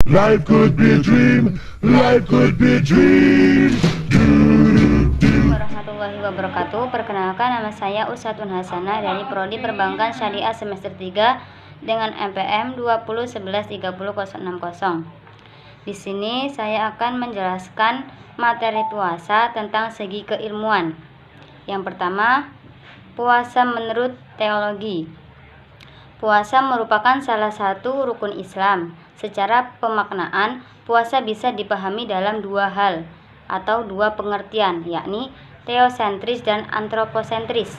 Life could be a dream. Life could be a dream. Warahmatullahi wabarakatuh. Perkenalkan, nama saya Usatun Hasanah dari Prodi Perbankan Syariah semester 3 dengan MPM 20113060. Di sini saya akan menjelaskan materi puasa tentang segi keilmuan. Yang pertama, puasa menurut teologi. Puasa merupakan salah satu rukun Islam. Secara pemaknaan, puasa bisa dipahami dalam dua hal atau dua pengertian, yakni teosentris dan antroposentris.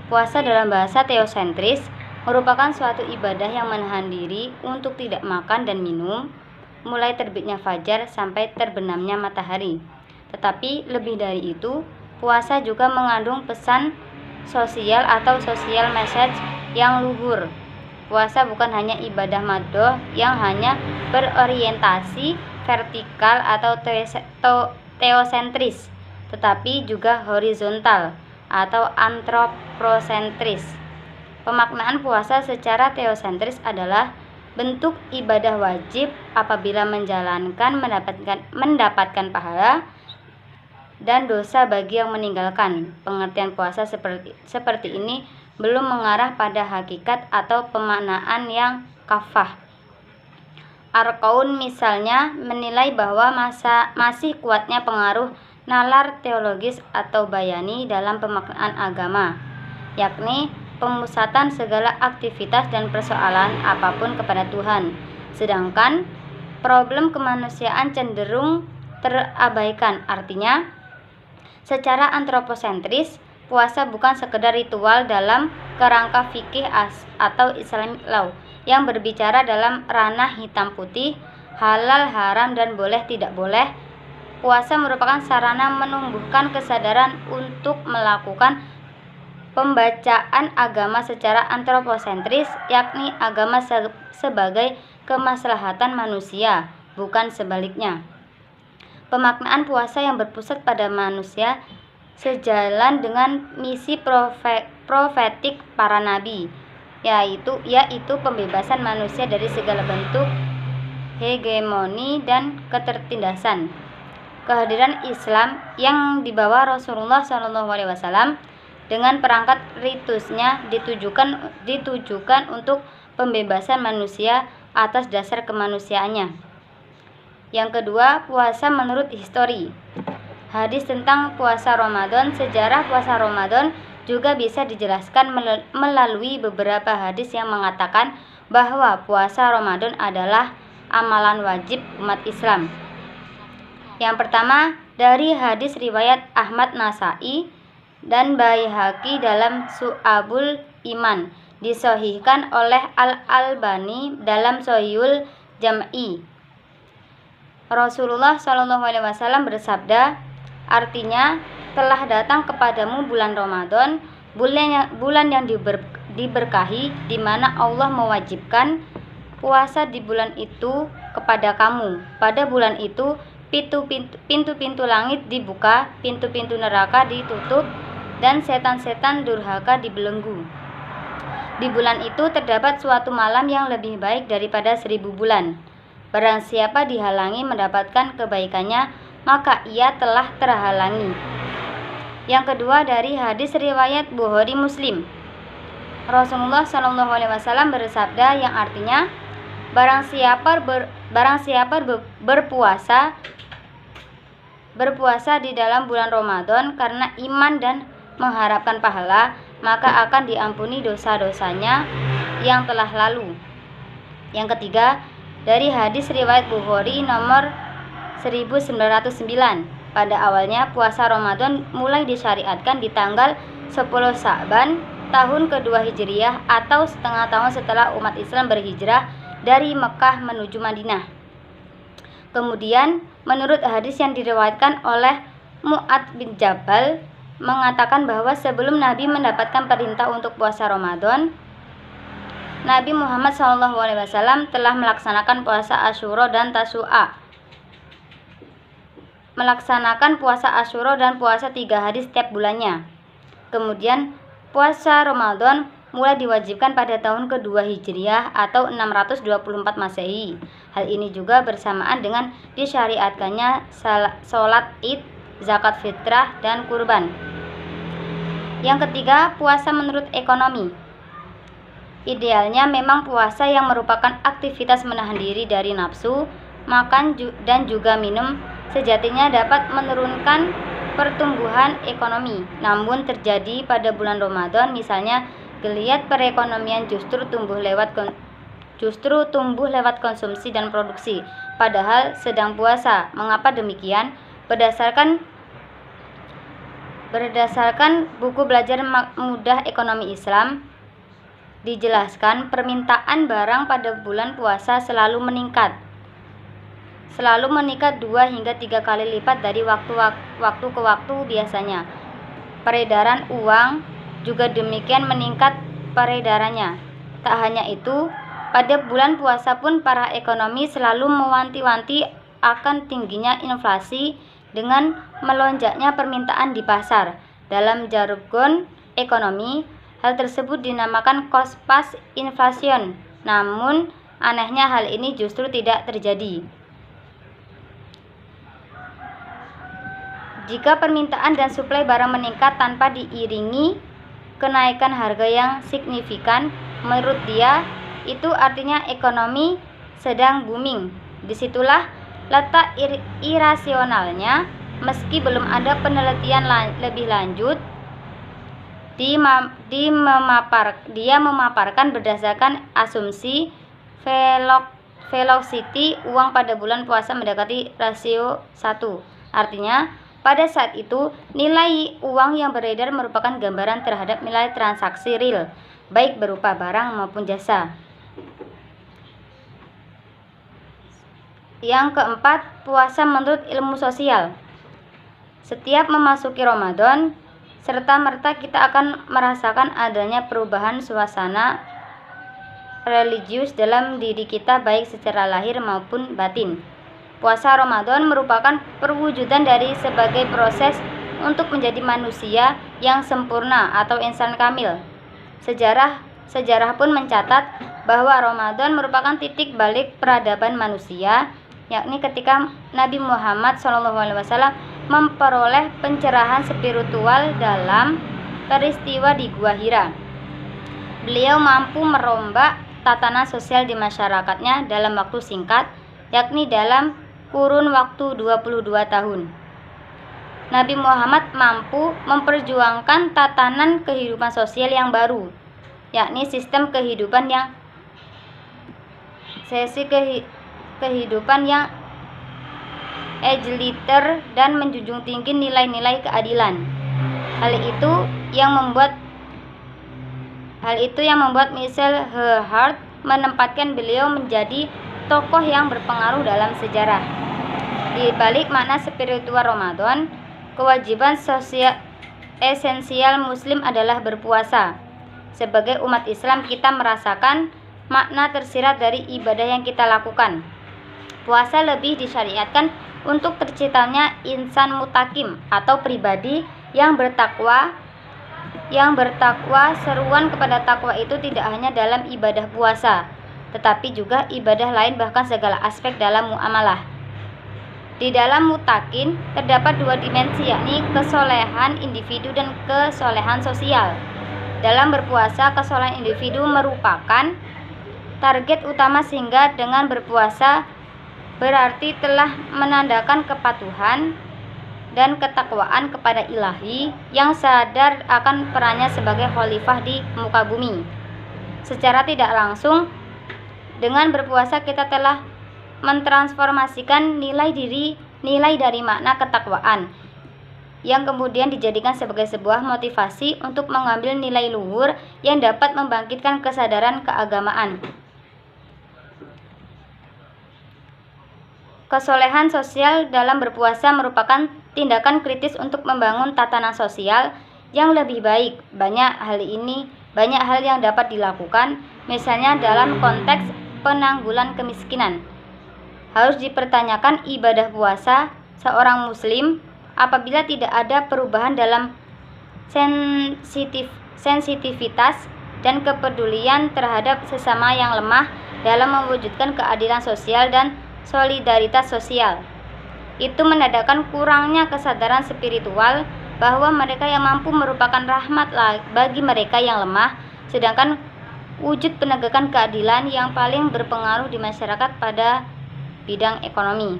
Puasa dalam bahasa teosentris merupakan suatu ibadah yang menahan diri untuk tidak makan dan minum mulai terbitnya fajar sampai terbenamnya matahari. Tetapi lebih dari itu, puasa juga mengandung pesan sosial atau social message yang luhur. Puasa bukan hanya ibadah madhoh yang hanya berorientasi vertikal atau teosentris, tetapi juga horizontal atau antroposentris. Pemaknaan puasa secara teosentris adalah bentuk ibadah wajib apabila menjalankan mendapatkan pahala dan dosa bagi yang meninggalkan. Pengertian puasa seperti ini belum mengarah pada hakikat atau pemaknaan yang kafah. Arkaun misalnya menilai bahwa masih kuatnya pengaruh nalar teologis atau bayani dalam pemaknaan agama, yakni pemusatan segala aktivitas dan persoalan apapun kepada Tuhan. Sedangkan problem kemanusiaan cenderung terabaikan. Artinya, secara antroposentris, puasa bukan sekedar ritual dalam kerangka fikih atau Islamic law yang berbicara dalam ranah hitam putih, halal, haram, dan boleh tidak boleh. Puasa merupakan sarana menumbuhkan kesadaran untuk melakukan pembacaan agama secara antroposentris, yakni agama sebagai kemaslahatan manusia, bukan sebaliknya. Pemaknaan puasa yang berpusat pada manusia sejalan dengan misi profetik para nabi, yaitu pembebasan manusia dari segala bentuk hegemoni dan ketertindasan. Kehadiran Islam yang dibawa Rasulullah SAW dengan perangkat ritusnya ditujukan untuk pembebasan manusia atas dasar kemanusiaannya. Yang kedua, puasa menurut histori. Hadis tentang puasa Ramadan. Sejarah puasa Ramadan juga bisa dijelaskan melalui beberapa hadis yang mengatakan bahwa puasa Ramadan adalah amalan wajib umat Islam. Yang pertama, dari hadis riwayat Ahmad Nasai dan Baihaqi dalam Su'abul Iman, disahihkan oleh Al-Albani dalam Sahihul Jam'i. Rasulullah SAW bersabda, artinya, telah datang kepadamu bulan Ramadan, bulan yang diberkahi, di mana Allah mewajibkan puasa di bulan itu kepada kamu. Pada bulan itu, pintu-pintu langit dibuka, pintu-pintu neraka ditutup, dan setan-setan durhaka dibelenggu. Di bulan itu terdapat suatu malam yang lebih baik daripada 1000 bulan. Barang siapa dihalangi mendapatkan kebaikannya, maka ia telah terhalangi. Yang kedua, dari hadis riwayat Bukhari Muslim. Rasulullah SAW bersabda yang artinya, barang siapa berpuasa di dalam bulan Ramadan karena iman dan mengharapkan pahala, maka akan diampuni dosa-dosanya yang telah lalu. Yang ketiga, dari hadis riwayat Bukhari nomor 1909. Pada awalnya puasa Ramadan mulai disyariatkan di tanggal 10 Sa'ban tahun kedua Hijriyah atau setengah tahun setelah umat Islam berhijrah dari Mekah menuju Madinah. Kemudian, menurut hadis yang diriwayatkan oleh Mu'adz bin Jabal mengatakan bahwa sebelum Nabi mendapatkan perintah untuk puasa Ramadan, Nabi Muhammad SAW telah melaksanakan puasa Asyura dan Tasu'a. Melaksanakan puasa Asyura dan puasa 3 hari setiap bulannya. Kemudian puasa Ramadan mulai diwajibkan pada tahun kedua Hijriah atau 624 Masehi. Hal ini juga bersamaan dengan disyariatkannya sholat Id, zakat fitrah, dan kurban. Yang ketiga, puasa menurut ekonomi. Idealnya memang puasa yang merupakan aktivitas menahan diri dari nafsu, makan dan juga minum sejatinya dapat menurunkan pertumbuhan ekonomi. Namun terjadi pada bulan Ramadan misalnya geliat perekonomian justru tumbuh lewat konsumsi dan produksi, padahal sedang puasa. Mengapa demikian? Berdasarkan buku belajar mudah ekonomi Islam, dijelaskan permintaan barang pada bulan puasa selalu meningkat 2 hingga 3 kali lipat dari waktu ke waktu biasanya. Peredaran uang juga demikian meningkat peredarannya. Tak hanya itu, pada bulan puasa pun para ekonomi selalu mewanti-wanti akan tingginya inflasi dengan melonjaknya permintaan di pasar. Dalam jargon ekonomi, hal tersebut dinamakan cost plus inflation. Namun, anehnya hal ini justru tidak terjadi. Jika permintaan dan suplai barang meningkat tanpa diiringi kenaikan harga yang signifikan, menurut dia, itu artinya ekonomi sedang booming. Disitulah letak irasionalnya. Meski belum ada penelitian lebih lanjut, dia memaparkan berdasarkan asumsi velocity uang pada bulan puasa mendekati rasio 1. Artinya, pada saat itu nilai uang yang beredar merupakan gambaran terhadap nilai transaksi real, baik berupa barang maupun jasa. Yang keempat, puasa menurut ilmu sosial. Setiap memasuki Ramadan, serta-merta kita akan merasakan adanya perubahan suasana religius dalam diri kita baik secara lahir maupun batin. Puasa Ramadan merupakan perwujudan dari sebagai proses untuk menjadi manusia yang sempurna atau insan kamil. Sejarah pun mencatat bahwa Ramadan merupakan titik balik peradaban manusia, yakni ketika Nabi Muhammad SAW memperoleh pencerahan spiritual dalam peristiwa di Gua Hira. Beliau mampu merombak tatanan sosial di masyarakatnya dalam waktu singkat, yakni dalam kurun waktu 22 tahun. Nabi Muhammad mampu memperjuangkan tatanan kehidupan sosial yang baru, yakni sistem kehidupan yang egaliter dan menjunjung tinggi nilai-nilai keadilan. Hal itu yang membuat Michel Heart menempatkan beliau menjadi tokoh yang berpengaruh dalam sejarah. Di balik makna spiritual Ramadan, kewajiban sosial esensial Muslim adalah berpuasa. Sebagai umat Islam, kita merasakan makna tersirat dari ibadah yang kita lakukan. Puasa lebih disyariatkan untuk terciptanya insan mutakim atau pribadi yang bertakwa. Seruan kepada takwa itu tidak hanya dalam ibadah puasa, tetapi juga ibadah lain, bahkan segala aspek dalam muamalah. Di dalam mutakin terdapat 2 dimensi, yakni kesolehan individu dan kesolehan sosial. Dalam berpuasa, kesolehan individu merupakan target utama, sehingga dengan berpuasa berarti telah menandakan kepatuhan dan ketakwaan kepada Ilahi yang sadar akan perannya sebagai khalifah di muka bumi. Secara tidak langsung, dengan berpuasa kita telah mentransformasikan nilai dari makna ketakwaan, yang kemudian dijadikan sebagai sebuah motivasi untuk mengambil nilai luhur yang dapat membangkitkan kesadaran keagamaan. Kesolehan sosial dalam berpuasa merupakan tindakan kritis untuk membangun tatanan sosial yang lebih baik. Banyak hal yang dapat dilakukan, misalnya dalam konteks penanggulan kemiskinan. Harus dipertanyakan ibadah puasa seorang muslim apabila tidak ada perubahan dalam sensitivitas dan kepedulian terhadap sesama yang lemah dalam mewujudkan keadilan sosial dan solidaritas sosial. Itu menandakan kurangnya kesadaran spiritual bahwa mereka yang mampu merupakan rahmat bagi mereka yang lemah, sedangkan wujud penegakan keadilan yang paling berpengaruh di masyarakat pada bidang ekonomi.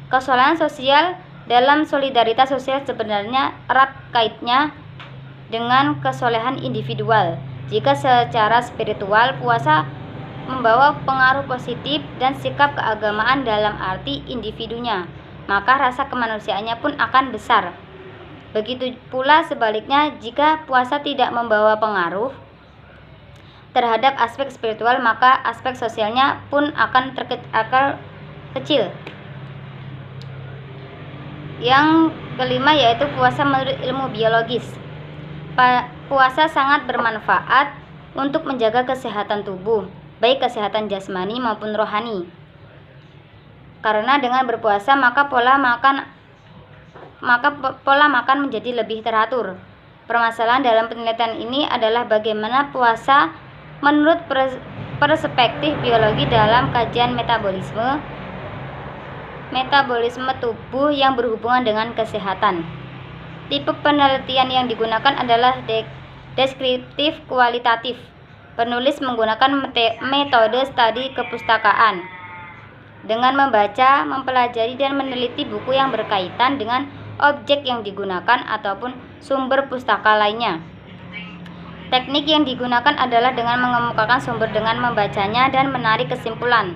Kesalahan sosial dalam solidaritas sosial sebenarnya erat kaitnya dengan kesolehan individual. Jika secara spiritual puasa membawa pengaruh positif dan sikap keagamaan dalam arti individunya, maka rasa kemanusiaannya pun akan besar. Begitu pula sebaliknya, jika puasa tidak membawa pengaruh terhadap aspek spiritual, maka aspek sosialnya pun akan kecil. Yang kelima yaitu puasa menurut ilmu biologis. Puasa sangat bermanfaat untuk menjaga kesehatan tubuh, baik kesehatan jasmani maupun rohani. Karena dengan berpuasa maka pola makan menjadi lebih teratur. Permasalahan dalam penelitian ini adalah bagaimana puasa menurut perspektif biologi dalam kajian metabolisme tubuh yang berhubungan dengan kesehatan. Tipe penelitian yang digunakan adalah deskriptif kualitatif. Penulis menggunakan metode studi kepustakaan dengan membaca, mempelajari, dan meneliti buku yang berkaitan dengan objek yang digunakan ataupun sumber pustaka lainnya. Teknik yang digunakan adalah dengan mengemukakan sumber dengan membacanya dan menarik kesimpulan.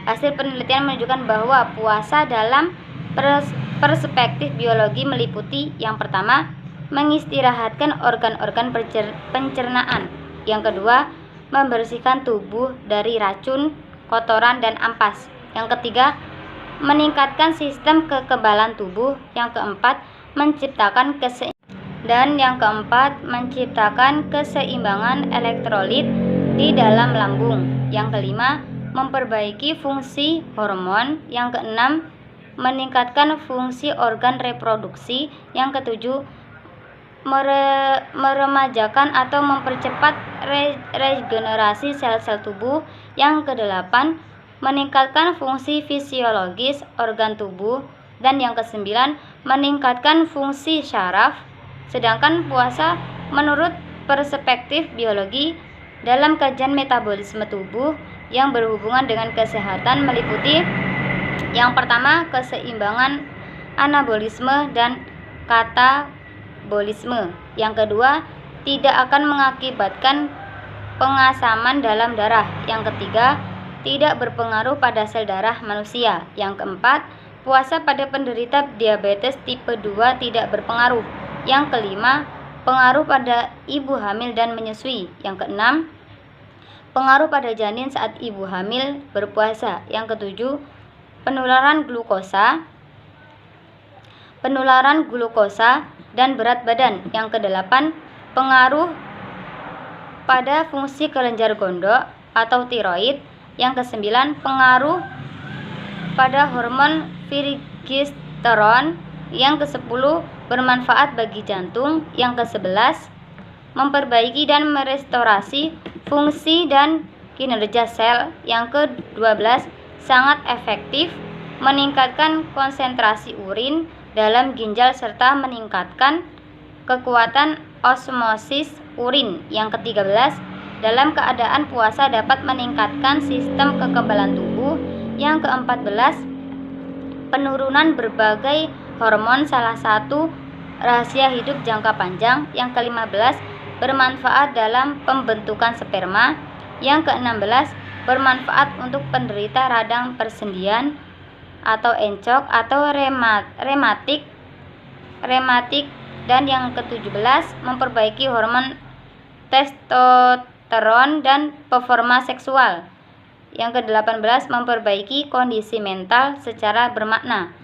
Hasil penelitian menunjukkan bahwa puasa dalam perspektif biologi meliputi yang pertama, mengistirahatkan organ-organ pencernaan. Yang kedua, membersihkan tubuh dari racun, kotoran, dan ampas. Yang ketiga, meningkatkan sistem kekebalan tubuh. Yang keempat, menciptakan keseimbangan elektrolit di dalam lambung. Yang kelima, memperbaiki fungsi hormon. Yang keenam, meningkatkan fungsi organ reproduksi. Yang ketujuh, meremajakan atau mempercepat regenerasi sel-sel tubuh. Yang kedelapan, meningkatkan fungsi fisiologis organ tubuh. Dan yang kesembilan, meningkatkan fungsi syaraf. Sedangkan puasa menurut perspektif biologi dalam kajian metabolisme tubuh yang berhubungan dengan kesehatan meliputi yang pertama, keseimbangan anabolisme dan katabolisme. Yang kedua, tidak akan mengakibatkan pengasaman dalam darah. Yang ketiga, tidak berpengaruh pada sel darah manusia. Yang keempat, puasa pada penderita diabetes tipe 2 tidak berpengaruh. Yang kelima, pengaruh pada ibu hamil dan menyusui. Yang keenam, pengaruh pada janin saat ibu hamil berpuasa. Yang ketujuh, penularan glukosa dan berat badan. Yang kedelapan, pengaruh pada fungsi kelenjar gondok atau tiroid. Yang kesembilan, pengaruh pada hormon progesteron. Yang kesepuluh, bermanfaat bagi jantung. Yang kesebelas, memperbaiki dan merestorasi fungsi dan kinerja sel. Yang ke-12, sangat efektif meningkatkan konsentrasi urin dalam ginjal serta meningkatkan kekuatan osmosis urin. Yang ke-13, dalam keadaan puasa dapat meningkatkan sistem kekebalan tubuh. Yang ke-14, penurunan berbagai hormon, salah satu rahasia hidup jangka panjang. Yang ke-15, bermanfaat dalam pembentukan sperma. Yang ke-16, bermanfaat untuk penderita radang persendian atau encok atau rematik. Dan yang ke-17, memperbaiki hormon testosteron dan performa seksual. Yang ke-18, memperbaiki kondisi mental secara bermakna.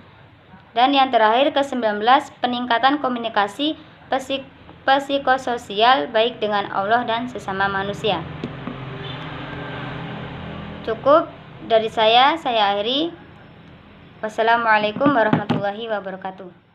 Dan yang terakhir ke-19, peningkatan komunikasi psikososial baik dengan Allah dan sesama manusia. Cukup dari saya akhiri. Wassalamualaikum warahmatullahi wabarakatuh.